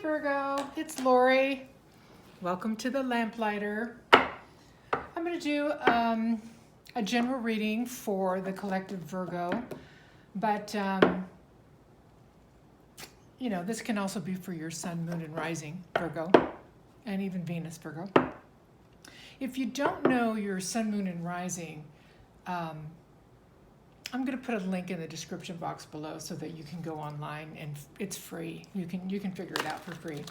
Virgo, it's Lori. Welcome to the LampLighter. I'm going to do a general reading for the collective Virgo, but you know, this can also be for your sun, moon, and rising Virgo, and even Venus Virgo. If you don't know your sun, moon, and rising, I'm going to put a link in the description box below so that you can go online and it's free. You can figure it out for free.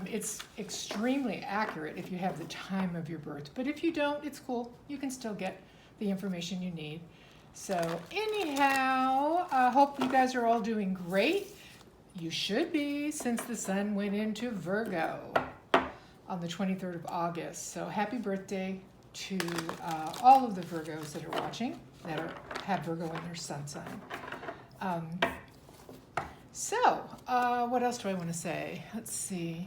It's extremely accurate if you have the time of your birth, but if you don't, it's cool. You can still get the information you need. So anyhow, I hope you guys are all doing great. You should be, since the sun went into Virgo on the 23rd of August. So happy birthday to all of the Virgos that are watching, that have Virgo in their sun sign. What else do I want to say? Let's see.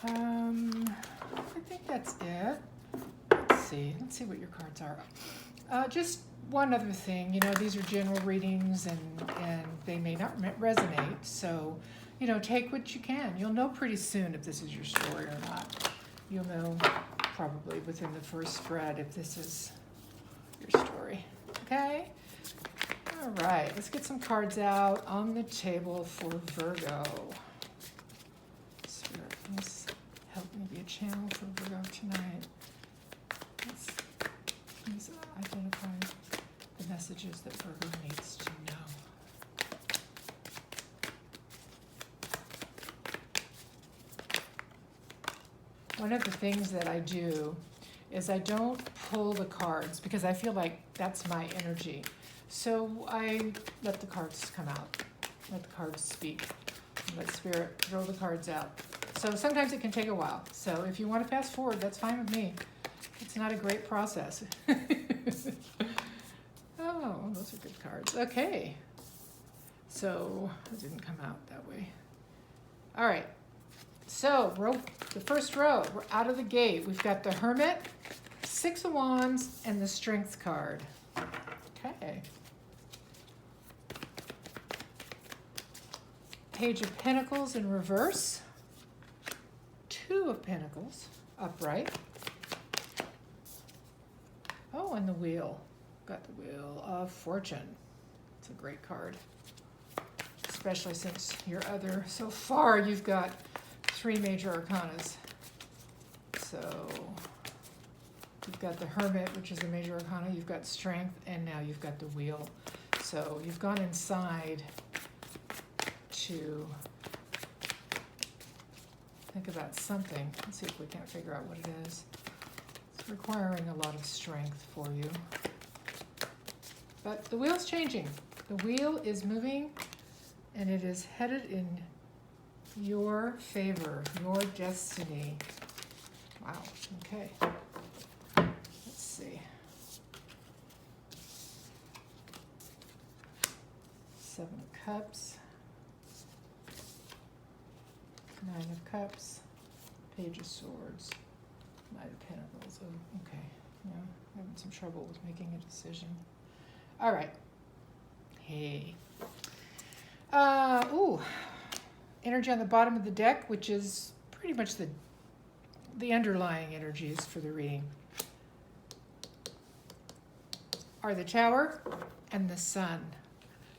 I think that's it. Let's see what your cards are. Just one other thing, you know, these are general readings and they may not resonate, so, you know, take what you can. You'll know pretty soon if this is your story or not. You'll know probably within the first spread if this is your story. Okay? All right, let's get some cards out on the table for Virgo. Spirit, please help me be a channel for Virgo tonight. Please identify the messages that Virgo needs to know. One of the things that I do is I don't pull the cards because I feel like that's my energy. So I let the cards come out, let the cards speak, let Spirit throw the cards out. So sometimes it can take a while. So if you want to fast forward, that's fine with me. It's not a great process. Oh, those are good cards. Okay. So it didn't come out that way. All right. So the first row, we're out of the gate. We've got the Hermit, Six of Wands, and the Strength card. Okay. Page of Pentacles in reverse. Two of Pentacles upright. Oh, and the Wheel. Got the Wheel of Fortune. It's a great card. Especially since so far you've got 3 major arcanas. So you've got the Hermit, which is a major arcana. You've got Strength, and now you've got the Wheel. So you've gone inside to think about something. Let's see if we can't figure out what it is. It's requiring a lot of strength for you. But the wheel's changing. The wheel is moving, and it is headed in your favor, your destiny. Wow, okay. Let's see. 7 of Cups. 9 of Cups. Page of Swords. 9 of Pentacles. Oh, okay. Yeah, having some trouble with making a decision. All right. Hey. Energy on the bottom of the deck, which is pretty much the underlying energies for the reading, are the Tower and the Sun.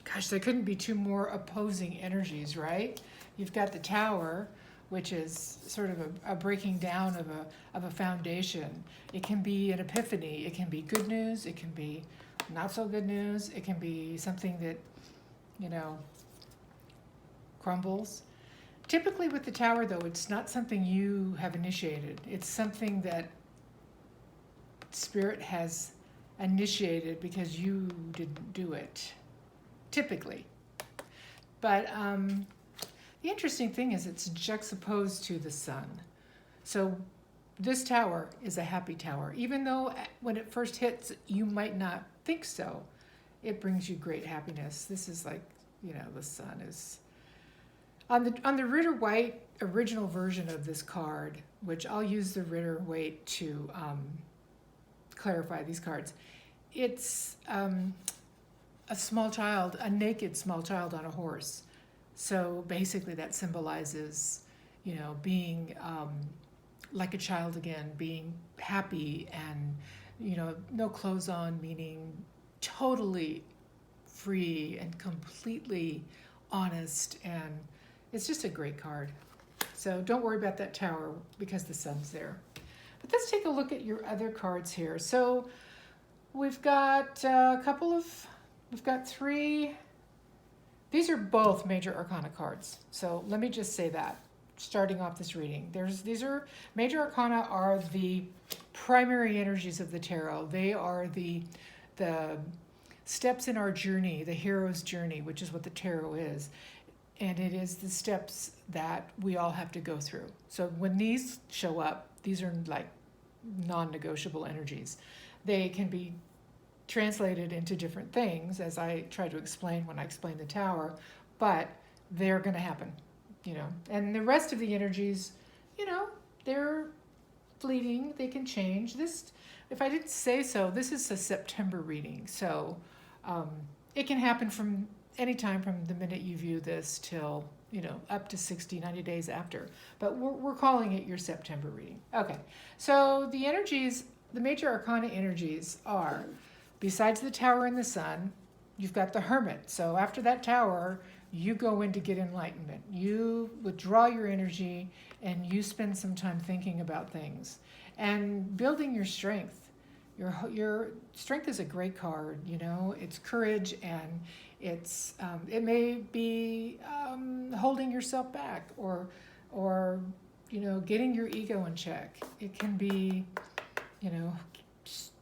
Gosh, there couldn't be 2 more opposing energies, right? You've got the Tower, which is sort of a breaking down of a foundation. It can be an epiphany. It can be good news. It can be not so good news. It can be something that, you know, crumbles. Typically with the Tower, though, it's not something you have initiated. It's something that Spirit has initiated because you didn't do it, typically. But the interesting thing is it's juxtaposed to the Sun. So this Tower is a happy Tower. Even though when it first hits, you might not think so, it brings you great happiness. This is like, you know, the Sun is... On the Rider-Waite original version of this card, which I'll use the Rider-Waite to clarify these cards, it's a small child, a naked small child on a horse. So basically that symbolizes, being like a child again, being happy and, no clothes on, meaning totally free and completely honest. And it's just a great card. So don't worry about that tower because the sun's there. But let's take a look at your other cards here. So we've got we've got three. These are both major arcana cards. So let me just say that, starting off this reading. These are, major arcana are the primary energies of the tarot. They are the steps in our journey, the hero's journey, which is what the tarot is. And it is the steps that we all have to go through. So when these show up, these are like non-negotiable energies. They can be translated into different things, as I try to explain when I explain the tower, but they're going to happen, And the rest of the energies, they're fleeting. They can change. This, if I didn't say so, this is a September reading. So it can happen from any time from the minute you view this till, up to 60, 90 days after. But we're calling it your September reading. Okay, so the energies, the major arcana energies are, besides the tower and the sun, you've got the hermit. So after that tower, you go in to get enlightenment. You withdraw your energy and you spend some time thinking about things and building your strength. Your strength is a great card, It's courage, and it's it may be holding yourself back or getting your ego in check. It can be,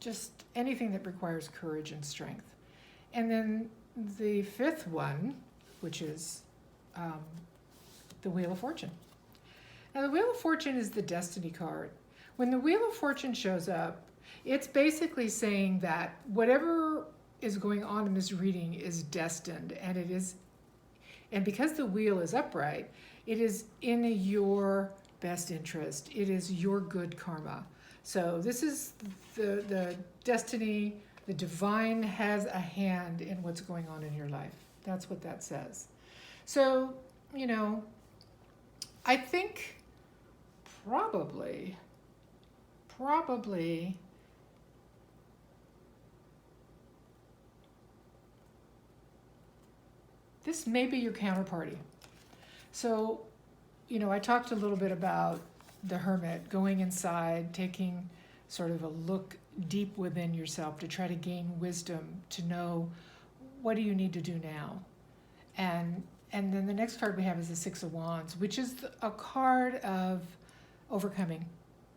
just anything that requires courage and strength. And then the fifth one, which is the Wheel of Fortune. Now the Wheel of Fortune is the destiny card. When the Wheel of Fortune shows up, it's basically saying that whatever is going on in this reading is destined, and because the wheel is upright, it is in your best interest. It is your good karma. So this is the destiny. The divine has a hand in what's going on in your life. That's what that says. So, I think probably this may be your counterparty. So, I talked a little bit about the hermit, going inside, taking sort of a look deep within yourself to try to gain wisdom, to know what do you need to do now. And then the next card we have is the Six of Wands, which is a card of overcoming.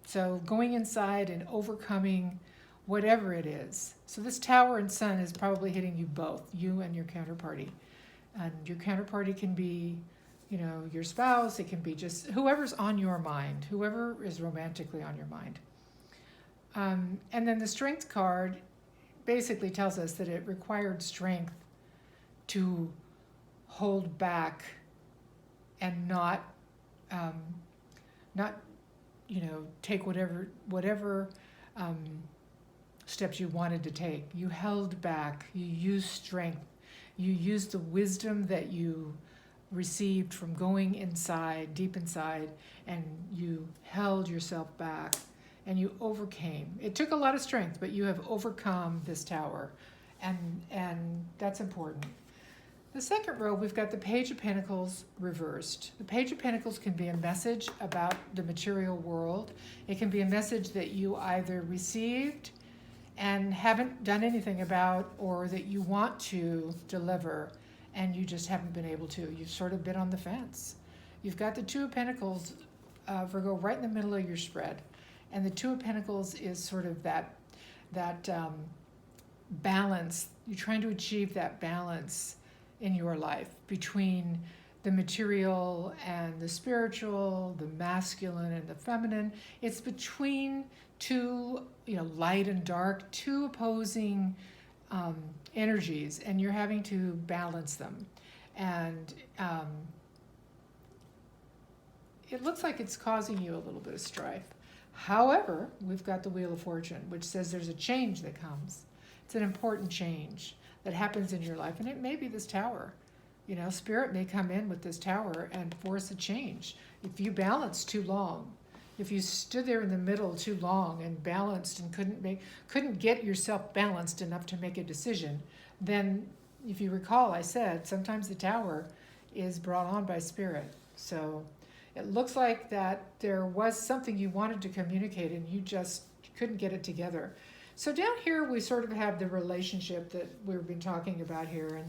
So going inside and overcoming whatever it is. So this tower and sun is probably hitting you both, you and your counterparty. And your counterparty can be, your spouse. It can be just whoever's on your mind, whoever is romantically on your mind. And then the Strength card basically tells us that it required strength to hold back and not take whatever steps you wanted to take. You held back. You used strength. You used the wisdom that you received from going inside, deep inside, and you held yourself back and you overcame. It took a lot of strength, but you have overcome this tower, and that's important. The second row, we've got the Page of Pentacles reversed. The Page of Pentacles can be a message about the material world. It can be a message that you either received and haven't done anything about, or that you want to deliver and you just haven't been able to. You've sort of been on the fence. You've got the Two of Pentacles, Virgo, right in the middle of your spread. And the Two of Pentacles is sort of that balance. You're trying to achieve that balance in your life between the material and the spiritual, the masculine and the feminine. It's between two, light and dark, two opposing energies, and you're having to balance them. And it looks like it's causing you a little bit of strife. However, we've got the Wheel of Fortune, which says there's a change that comes. It's an important change that happens in your life, and it may be this tower. You know, Spirit may come in with this Tower and force a change. If you balance too long, if you stood there in the middle too long and balanced and couldn't get yourself balanced enough to make a decision, then if you recall, I said sometimes the Tower is brought on by Spirit. So it looks like that there was something you wanted to communicate and you just couldn't get it together. So down here we sort of have the relationship that we've been talking about here,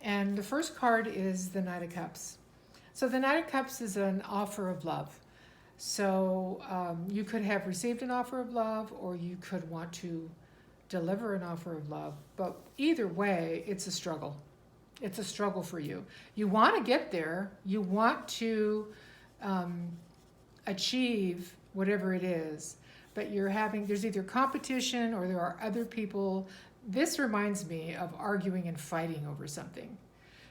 and the first card is the Knight of Cups. So the Knight of Cups is an offer of love. So you could have received an offer of love, or you could want to deliver an offer of love. But either way, it's a struggle. It's a struggle for you. You want to get there. You want to achieve whatever it is. But there's either competition or there are other people. This reminds me of arguing and fighting over something.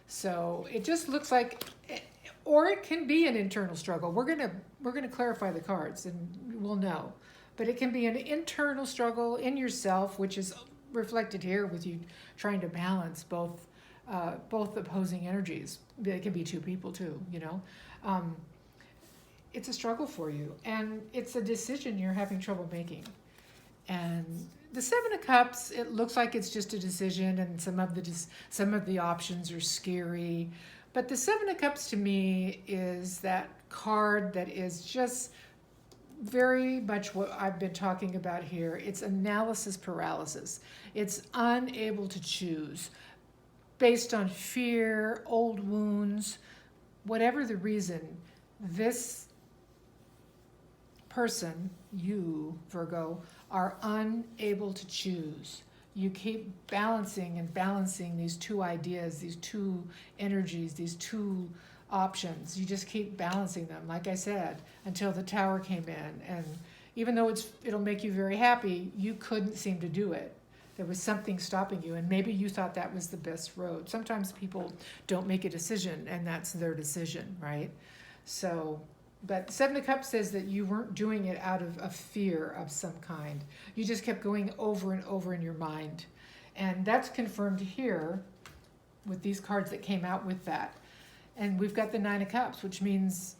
So it just looks like, or it can be an internal struggle. We're gonna clarify the cards and we'll know. But it can be an internal struggle in yourself, which is reflected here with you trying to balance both opposing energies. It can be two people too, you know. It's a struggle for you, and it's a decision you're having trouble making. And the Seven of Cups, it looks like it's just a decision, and some of the options are scary. But the Seven of Cups to me is that card that is just very much what I've been talking about here. It's analysis paralysis. It's unable to choose based on fear, old wounds, whatever the reason. This person, you, Virgo, are unable to choose. You keep balancing and balancing these two ideas, these two energies, these two options. You just keep balancing them, like I said, until the Tower came in. And even though it'll make you very happy, you couldn't seem to do it. There was something stopping you, and maybe you thought that was the best road. Sometimes people don't make a decision, and that's their decision, right? So, but Seven of Cups says that you weren't doing it out of a fear of some kind. You just kept going over and over in your mind. And that's confirmed here with these cards that came out with that. And we've got the Nine of Cups, which means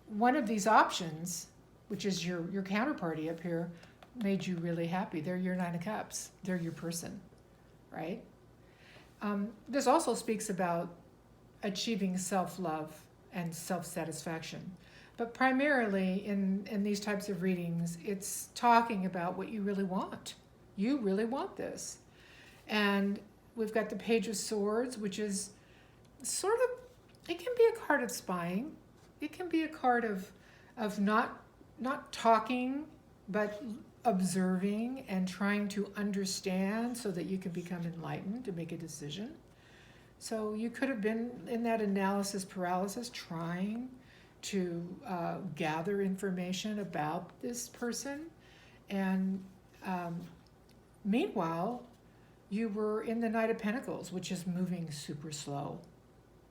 one of these options, which is your counterparty up here, made you really happy. They're your Nine of Cups. They're your person, right? This also speaks about achieving self-love and self-satisfaction. But primarily in these types of readings, it's talking about what you really want. You really want this. And we've got the Page of Swords, which is sort of, it can be a card of spying. It can be a card of not talking, but observing and trying to understand so that you can become enlightened to make a decision. So you could have been in that analysis paralysis, trying to gather information about this person. And meanwhile, you were in the Knight of Pentacles, which is moving super slow.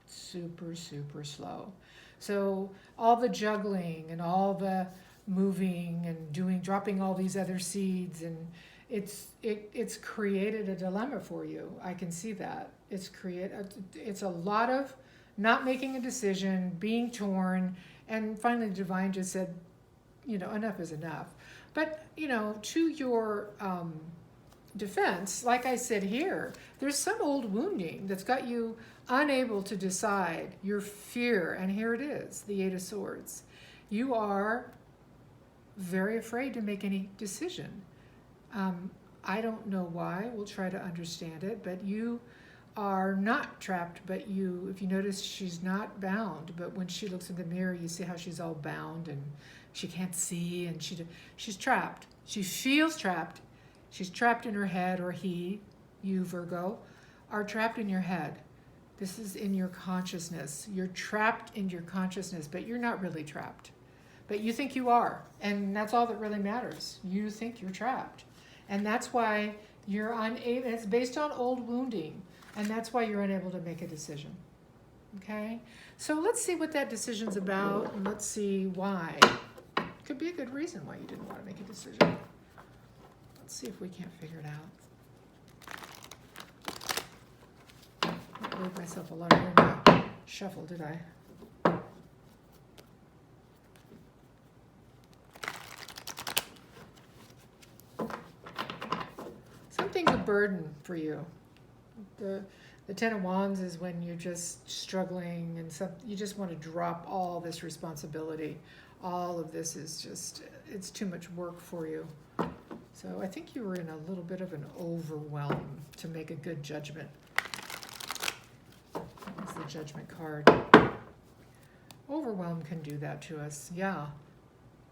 Super, super slow. So all the juggling and all the moving and dropping all these other seeds, and it's created a dilemma for you. I can see that. It's a lot of not making a decision, being torn, and finally the Divine just said, enough is enough. But, to your defense, like I said here, there's some old wounding that's got you unable to decide, your fear, and here it is, the Eight of Swords. You are very afraid to make any decision. I don't know why. We'll try to understand it, but you are not trapped, but if you notice, she's not bound, but when she looks in the mirror, you see how she's all bound and she can't see, and she's trapped. She feels trapped. She's trapped in her head, or you, Virgo, are trapped in your head. This is in your consciousness. You're trapped in your consciousness, but you're not really trapped. But you think you are, and that's all that really matters. You think you're trapped. And that's why you're unable, it's based on old wounding, and that's why you're unable to make a decision. Okay? So let's see what that decision's about, and let's see why. Could be a good reason why you didn't want to make a decision. Let's see if we can't figure it out. I'll leave myself a lot of room now. shuffle, did I? Something's a burden for you. The Ten of Wands is when you're just struggling and you just want to drop all this responsibility. All of this is just, it's too much work for you. So I think you were in a little bit of an overwhelm to make a good judgment. That's the Judgment card. Overwhelm can do that to us, yeah.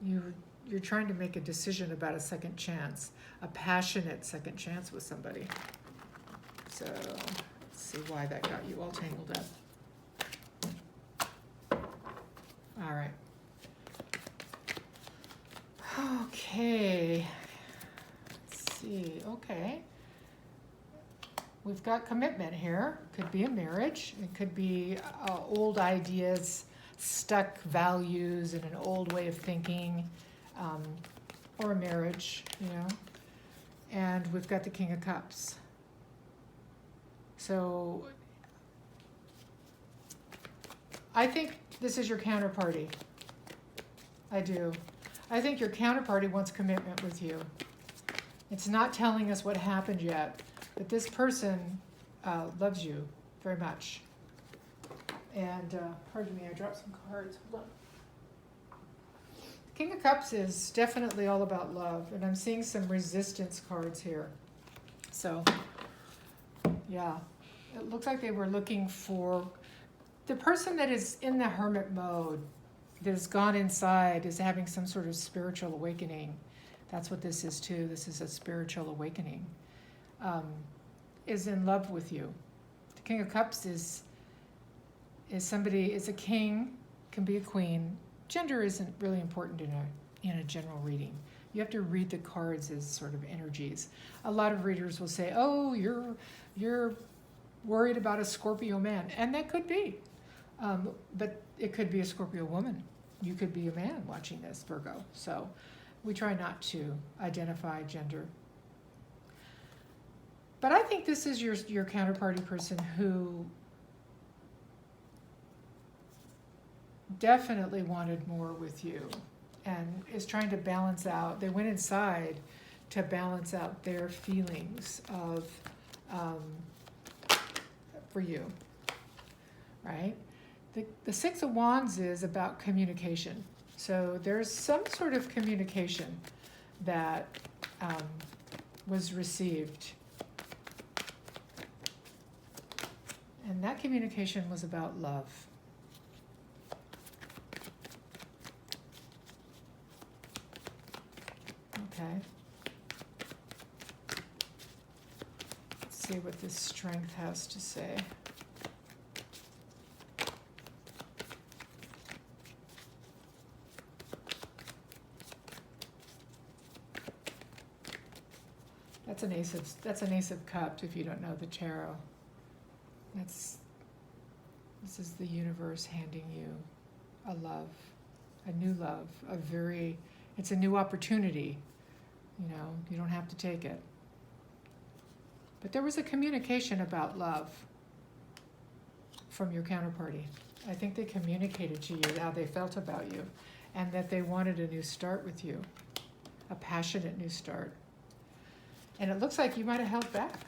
You're trying to make a decision about a second chance, a passionate second chance with somebody. So let's see why that got you all tangled up. All right. Okay. Let's see. Okay. We've got commitment here. Could be a marriage. It could be old ideas, stuck values and an old way of thinking, or a marriage, you know. And we've got the King of Cups. So I think this is your counterparty. I do. I think your counterparty wants commitment with you. It's not telling us what happened yet, but this person loves you very much. And pardon me, I dropped some cards. Hold on. King of Cups is definitely all about love, and I'm seeing some resistance cards here. So, yeah, it looks like they were looking for the person that is in the hermit mode, that has gone inside, is having some sort of spiritual awakening. That's what this is too. This is a spiritual awakening. Is in love with you. The King of Cups is somebody, is a king, can be a queen. Gender isn't really important in a general reading. You have to read the cards as sort of energies. A lot of readers will say, "Oh, you're worried about a Scorpio man," and that could be, but it could be a Scorpio woman. You could be a man watching this, Virgo. So we try not to identify gender. But I think this is your counterparty person who definitely wanted more with you and is trying to balance out. They went inside to balance out their feelings of for you, right? The Six of Wands is about communication. So there's some sort of communication that was received. And that communication was about love. Okay. Let's see what this Strength has to say. That's an Ace of Cups if you don't know the tarot. This is the universe handing you a love, a new love, it's a new opportunity. You know, you don't have to take it. But there was a communication about love from your counterparty. I think they communicated to you how they felt about you and that they wanted a new start with you, a passionate new start. And it looks like you might have held back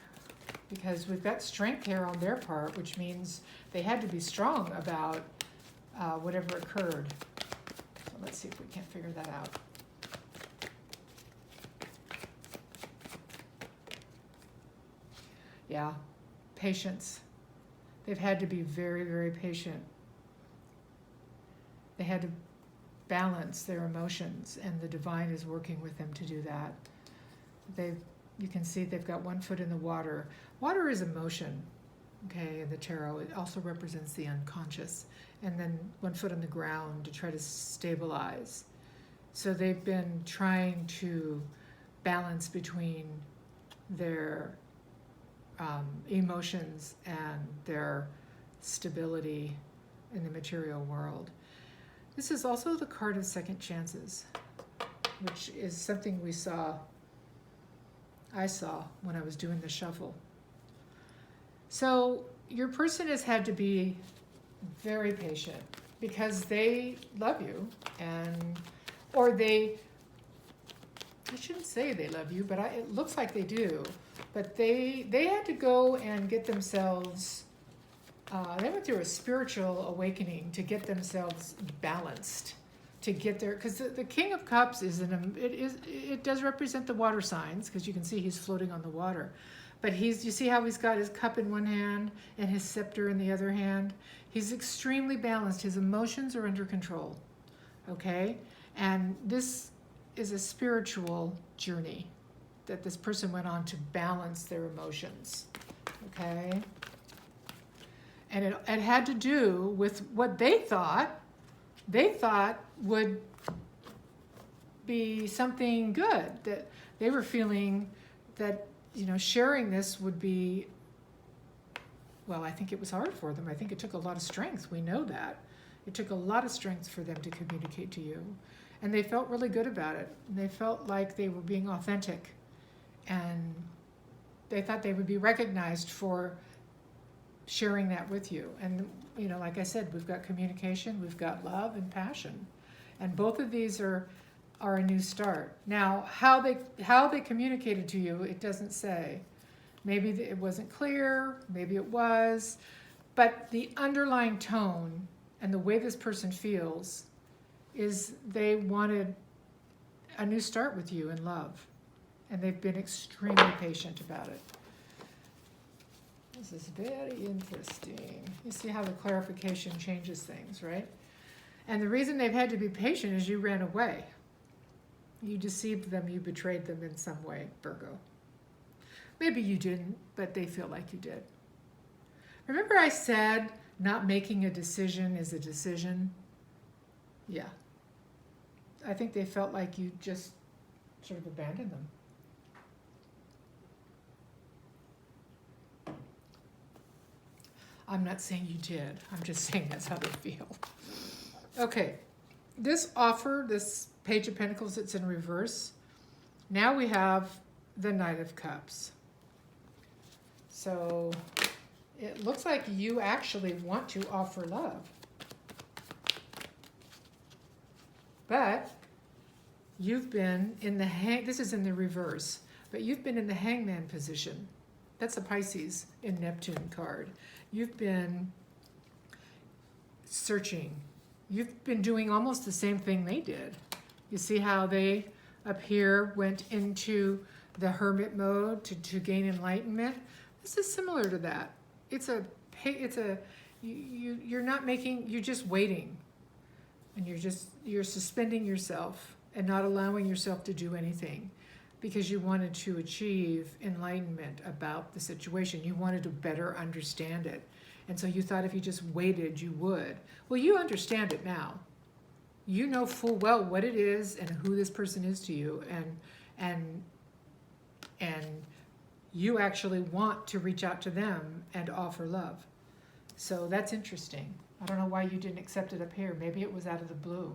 because we've got Strength here on their part, which means they had to be strong about whatever occurred. So let's see if we can't figure that out. Yeah, patience. They've had to be very, very patient. They had to balance their emotions, and the divine is working with them to do that. You can see they've got one foot in the water. Water is emotion, okay, in the tarot. It also represents the unconscious. And then one foot on the ground to try to stabilize. So they've been trying to balance between their emotions and their stability in the material world. This is also the card of second chances, which is something I saw when I was doing the shuffle. So your person has had to be very patient, because they love you, or they, I shouldn't say they love you, but it looks like they do. But they had to go and get themselves, they went through a spiritual awakening to get themselves balanced, to get there, because the King of Cups it does represent the water signs, because you can see he's floating on the water. But you see how he's got his cup in one hand and his scepter in the other hand? He's extremely balanced. His emotions are under control, okay? And this is a spiritual journey that this person went on to balance their emotions, okay? And it had to do with what they thought would be something good, that they were feeling that, sharing this would be, well, I think it was hard for them. I think it took a lot of strength. We know that. It took a lot of strength for them to communicate to you. And they felt really good about it. And they felt like they were being authentic. And they thought they would be recognized for sharing that with you. And, like I said, we've got communication, we've got love and passion. And both of these are a new start. Now, how they communicated to you, it doesn't say. Maybe it wasn't clear, maybe it was, but the underlying tone and the way this person feels is they wanted a new start with you in love. And they've been extremely patient about it. This is very interesting. You see how the clarification changes things, right? And the reason they've had to be patient is you ran away. You deceived them, you betrayed them in some way, Virgo. Maybe you didn't, but they feel like you did. Remember I said not making a decision is a decision? Yeah. I think they felt like you just sort of abandoned them. I'm not saying you did. I'm just saying that's how they feel. Okay. This Page of Pentacles, it's in reverse. Now we have the Knight of Cups. So it looks like you actually want to offer love. But you've been in this is in the reverse, but you've been in the Hangman position. That's a Pisces in Neptune card. You've been searching. You've been doing almost the same thing they did. You see how they up here went into the hermit mode to gain enlightenment? This is similar to that. You're not making, you're just waiting. And you're suspending yourself and not allowing yourself to do anything because you wanted to achieve enlightenment about the situation. You wanted to better understand it. And so you thought if you just waited, you would. Well, you understand it now. You know full well what it is and who this person is to you, and you actually want to reach out to them and offer love. So that's interesting. I don't know why you didn't accept it up here. Maybe it was out of the blue.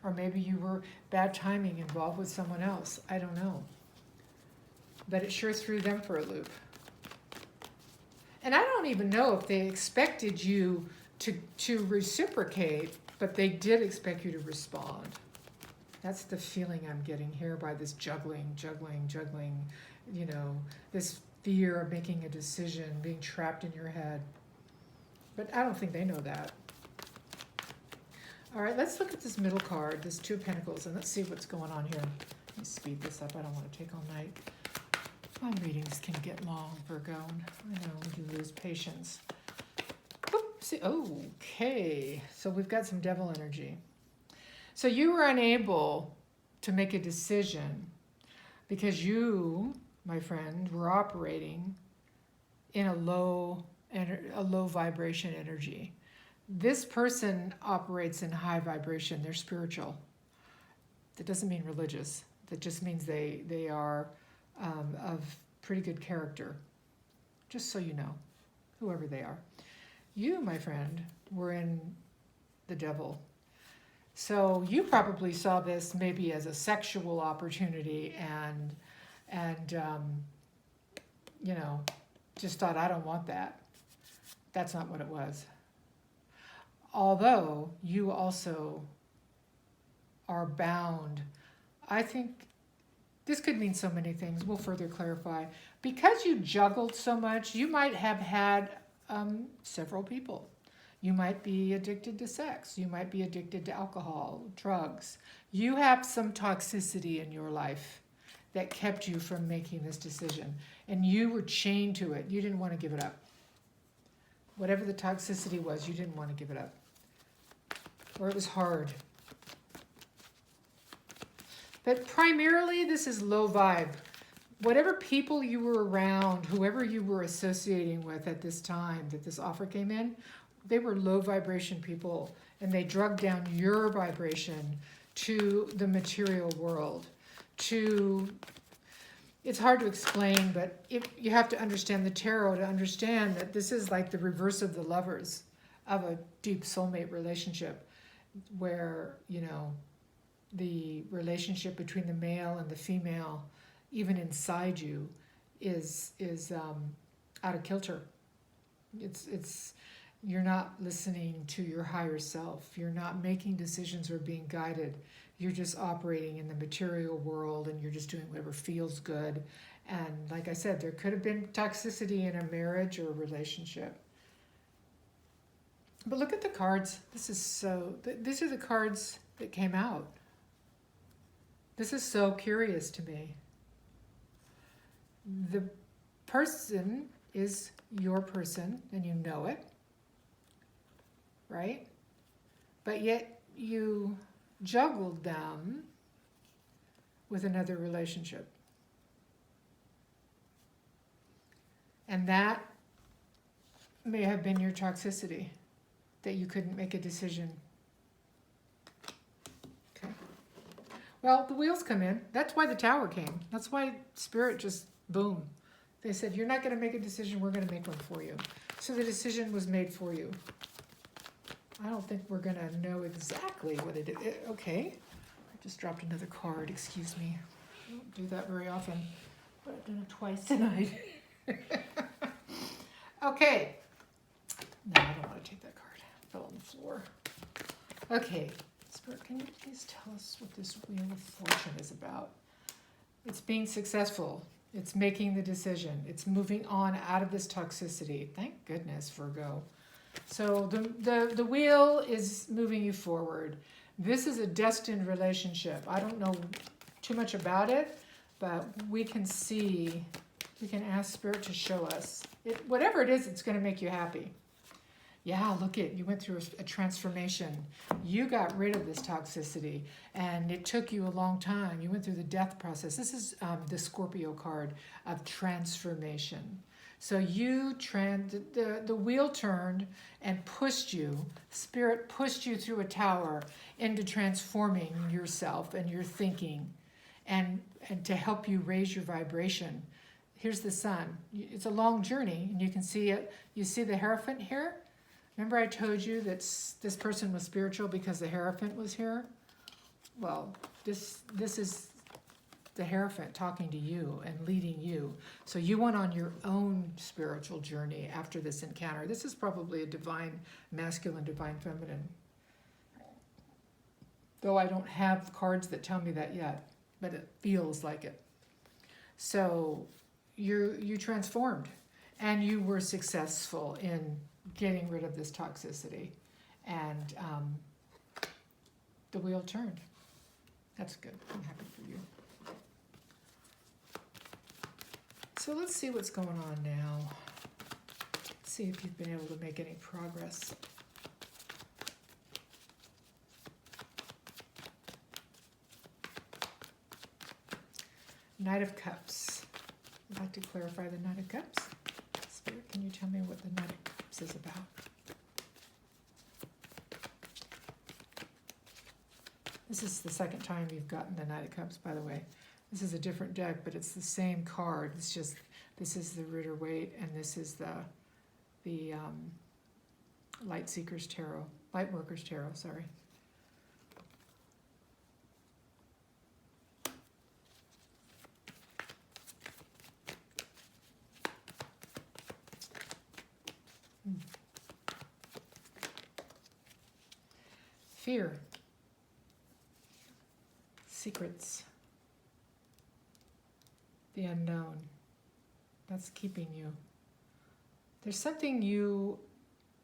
Or maybe you were bad timing involved with someone else. I don't know. But it sure threw them for a loop. And I don't even know if they expected you to reciprocate, but they did expect you to respond. That's the feeling I'm getting here by this juggling, this fear of making a decision, being trapped in your head. But I don't think they know that. All right, let's look at this middle card, this Two of Pentacles, and let's see what's going on here. Let me speed this up. I don't want to take all night. My readings can get long, Virgo. I know, you lose patience. See, okay, so we've got some devil energy. So you were unable to make a decision because you, my friend, were operating in a low vibration energy. This person operates in high vibration. They're spiritual. That doesn't mean religious. That just means they are of pretty good character. Just so you know, whoever they are. You, my friend, were in the devil. So you probably saw this maybe as a sexual opportunity and just thought, I don't want that. That's not what it was. although you also are bound. I think this could mean so many things. We'll further clarify. Because you juggled so much, you might have had several people. You might be addicted to sex. You might be addicted to alcohol, drugs. You have some toxicity in your life that kept you from making this decision. And you were chained to it. You didn't want to give it up. Whatever the toxicity was, you didn't want to give it up. Or it was hard. But primarily, this is low vibe. Whatever people you were around, whoever you were associating with at this time that this offer came in, they were low vibration people, and they drug down your vibration to the material world. It's hard to explain, but you have to understand the tarot to understand that this is like the reverse of the Lovers, of a deep soulmate relationship, where, you know, the relationship between the male and the female, even inside you, is out of kilter. It's you're not listening to your higher self. You're not making decisions or being guided. You're just operating in the material world, and you're just doing whatever feels good. And like I said, there could have been toxicity in a marriage or a relationship. But look at the cards. These are the cards that came out. This is so curious to me. The person is your person, and you know it, right? But yet you juggled them with another relationship. And that may have been your toxicity, that you couldn't make a decision. Okay. Well, the wheels come in. That's why the Tower came. That's why Spirit just, boom. They said, you're not going to make a decision, we're going to make one for you. So the decision was made for you. I don't think we're going to know exactly what it is. Okay. I just dropped another card. Excuse me. I don't do that very often, but I've done it twice tonight. Okay. No, I don't want to take that card. It fell on the floor. Okay. Spirit, can you please tell us what this Wheel of Fortune is about? It's being successful. It's making the decision. It's moving on out of this toxicity. Thank goodness, Virgo. So the wheel is moving you forward. This is a destined relationship. I don't know too much about it, but we can ask Spirit to show us. Whatever it is, it's going to make you happy. Yeah, look you went through a transformation. You got rid of this toxicity, and it took you a long time. You went through the death process. This is the Scorpio card of transformation. So the wheel turned and pushed you, Spirit pushed you through a tower into transforming yourself and your thinking, and to help you raise your vibration. Here's the sun. It's a long journey, and you can see it. You see the Hierophant here? Remember I told you that this person was spiritual because the Hierophant was here? Well, this is the Hierophant talking to you and leading you. So you went on your own spiritual journey after this encounter. This is probably a divine masculine, divine feminine. Though I don't have cards that tell me that yet, but it feels like it. So you transformed, and you were successful in getting rid of this toxicity, and the wheel turned. That's good. I'm happy for you. So let's see what's going on now. Let's see if you've been able to make any progress. Knight of Cups. I'd like to clarify the Knight of Cups. Spirit, can you tell me what the Knight of Cups is about? This is the second time you've gotten the Knight of Cups, by the way. This is a different deck, but it's the same card. It's just, this is the Rider-Waite, and this is the Light Seekers Tarot. Light Workers Tarot, sorry. Fear. Secrets. The unknown. That's keeping you. There's something you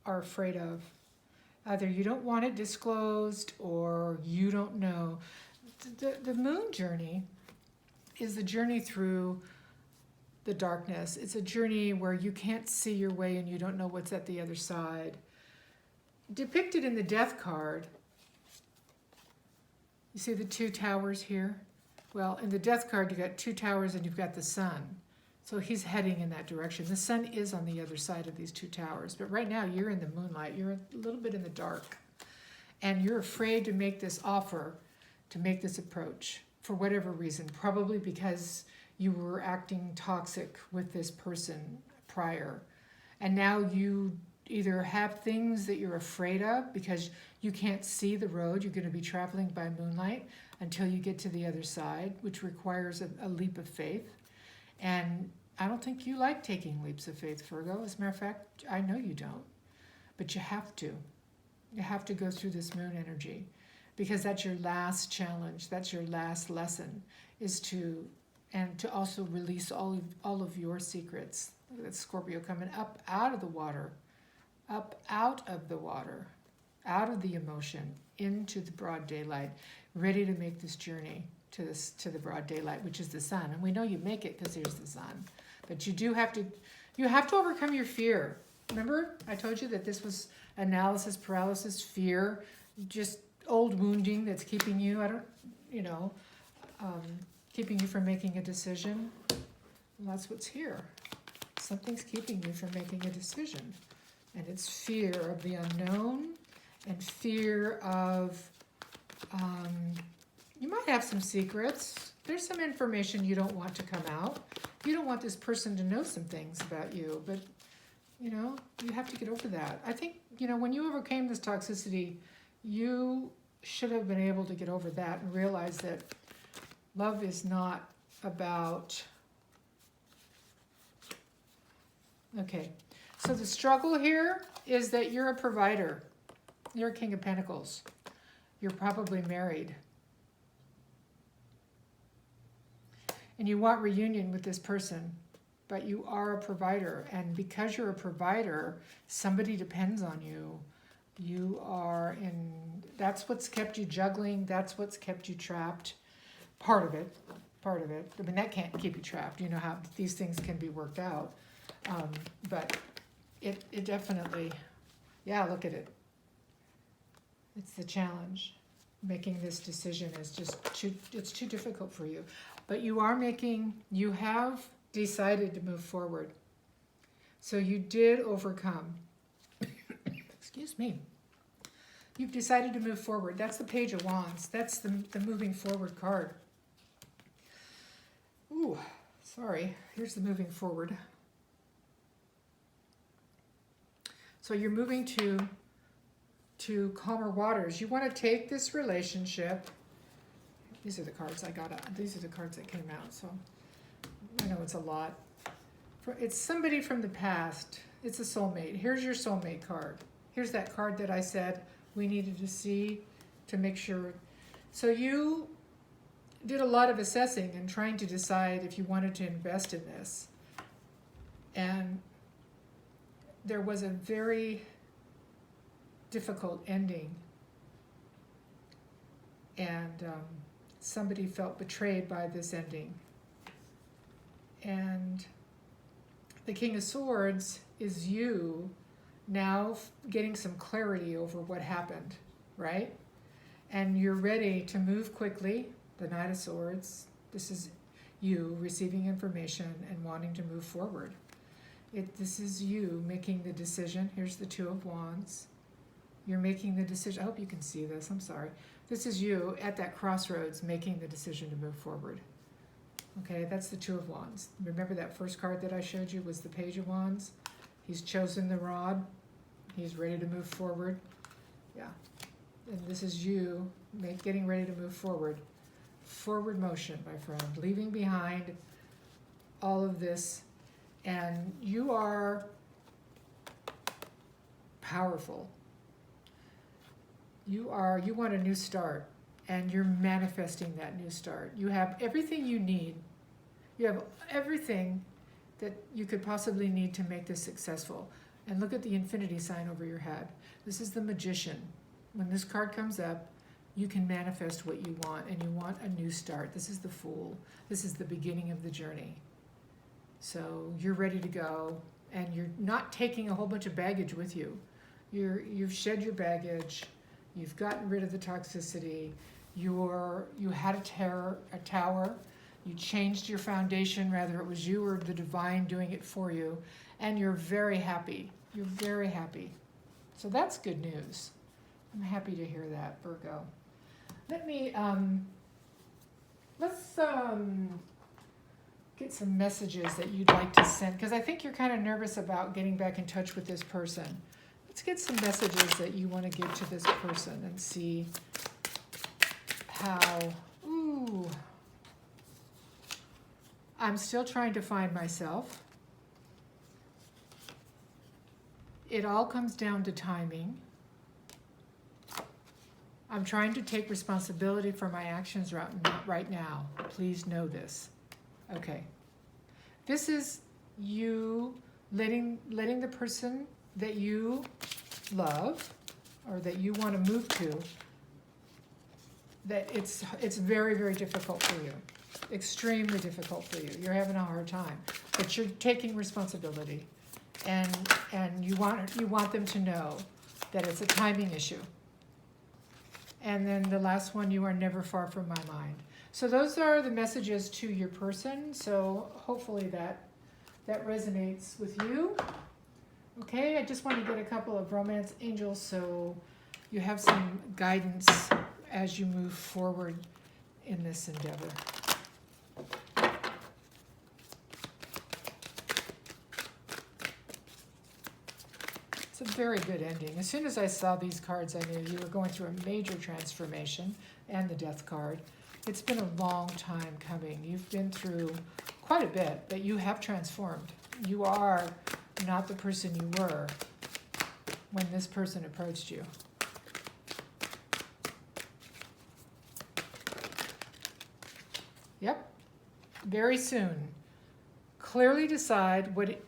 are afraid of. Either you don't want it disclosed or you don't know. The moon journey is the journey through the darkness. It's a journey where you can't see your way and you don't know what's at the other side. Depicted in the Death card, you see the two towers here? Well, in the Death card, you got two towers and you've got the sun. So he's heading in that direction. The sun is on the other side of these two towers. But right now, you're in the moonlight. You're a little bit in the dark. And you're afraid to make this offer, to make this approach, for whatever reason. Probably because you were acting toxic with this person prior. And now you either have things that you're afraid of because you can't see the road. You're going to be traveling by moonlight until you get to the other side, which requires a leap of faith. And I don't think you like taking leaps of faith, Virgo. As a matter of fact, I know you don't. But you have to. You have to go through this moon energy because that's your last challenge. That's your last lesson, is to also release all of your secrets. Look at that Scorpio coming up out of the water, up out of the water, out of the emotion, into the broad daylight, ready to make this journey to the broad daylight, which is the sun. And we know you make it because there's the sun. But you have to overcome your fear. Remember, I told you that this was analysis paralysis, fear, just old wounding that's keeping you, keeping you from making a decision. Well, that's what's here. Something's keeping you from making a decision. And it's fear of the unknown and fear of, you might have some secrets. There's some information you don't want to come out. You don't want this person to know some things about you, but you have to get over that. I think, when you overcame this toxicity, you should have been able to get over that and realize that love is not about... Okay, so the struggle here is that you're a provider. You're a King of Pentacles. You're probably married. And you want reunion with this person, but you are a provider. And because you're a provider, somebody depends on you. That's what's kept you juggling. That's what's kept you trapped. Part of it. I mean, that can't keep you trapped. You know how these things can be worked out. But it definitely, look at it. It's the challenge. Making this decision is it's too difficult for you. But you have decided to move forward. So you did overcome. Excuse me. You've decided to move forward. That's the Page of Wands. That's the moving forward card. Ooh, sorry. Here's the moving forward. So you're moving to calmer waters. You want to take this relationship. These are the cards I got out. These are the cards that came out. So I know it's a lot. It's somebody from the past. It's a soulmate. Here's your soulmate card. Here's that card that I said we needed to see to make sure. So you did a lot of assessing and trying to decide if you wanted to invest in this. And there was a very difficult ending. And somebody felt betrayed by this ending. And the King of Swords is you now getting some clarity over what happened, right? And you're ready to move quickly. The Knight of Swords, this is you receiving information and wanting to move forward. This is you making the decision. Here's the Two of Wands. You're making the decision. I hope you can see this. I'm sorry. This is you at that crossroads making the decision to move forward. Okay, that's the Two of Wands. Remember that first card that I showed you was the Page of Wands? He's chosen the rod. He's ready to move forward. Yeah. And this is you getting ready to move forward. Forward motion, my friend. Leaving behind all of this. And you are powerful. You want a new start, and you're manifesting that new start. You have everything you need. You have everything that you could possibly need to make this successful. And look at the infinity sign over your head. This is the Magician. When this card comes up, you can manifest what you want, and you want a new start. This is the Fool. This is the beginning of the journey. So you're ready to go, and you're not taking a whole bunch of baggage with you. You've shed your baggage. You've gotten rid of the toxicity. You had a tower. You changed your foundation, rather it was you or the divine doing it for you, and you're very happy. You're very happy. So that's good news. I'm happy to hear that, Virgo. Let me, let's get some messages that you'd like to send, because I think you're kind of nervous about getting back in touch with this person. Let's get some messages that you want to give to this person and see how, ooh, I'm still trying to find myself. It all comes down to timing. I'm trying to take responsibility for my actions right now. Please know this. Okay. This is you letting the person that you love or that you want to move to, that it's very, very difficult for you. Extremely difficult for you. You're having a hard time. But you're taking responsibility. And you want them to know that it's a timing issue. And then the last one, you are never far from my mind. So those are the messages to your person. So hopefully that resonates with you. Okay, I just want to get a couple of romance angels so you have some guidance as you move forward in this endeavor. It's a very good ending. As soon as I saw these cards, I knew you were going through a major transformation, and the Death card. It's been a long time coming. You've been through quite a bit, but you have transformed. You are not the person you were when this person approached you. Yep. Very soon. Clearly decide what it...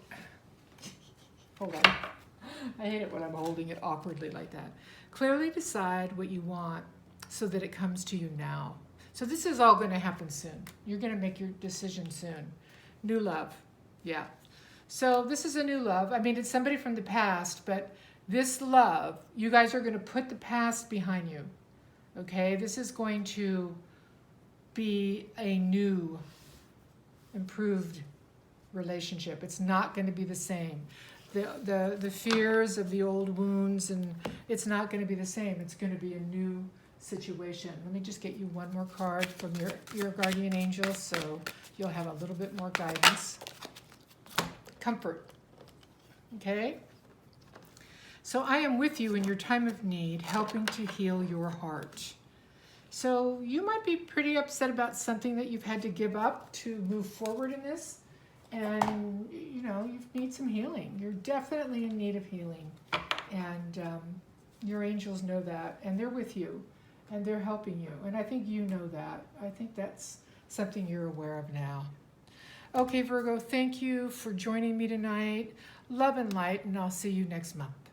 Hold on. I hate it when I'm holding it awkwardly like that. Clearly decide what you want so that it comes to you now. So this is all going to happen soon. You're going to make your decision soon. New love. Yeah. So this is a new love. I mean, it's somebody from the past, but this love, you guys are going to put the past behind you. Okay? This is going to be a new, improved relationship. It's not going to be the same. The fears of the old wounds, and it's not going to be the same. It's going to be a new situation. Let me just get you one more card from your guardian angel so you'll have a little bit more guidance. Comfort. Okay? So I am with you in your time of need, helping to heal your heart. So you might be pretty upset about something that you've had to give up to move forward in this. And, you know, you need some healing. You're definitely in need of healing. And your angels know that. And they're with you. And they're helping you. And I think you know that. I think that's something you're aware of now. Okay, Virgo, thank you for joining me tonight. Love and light, and I'll see you next month.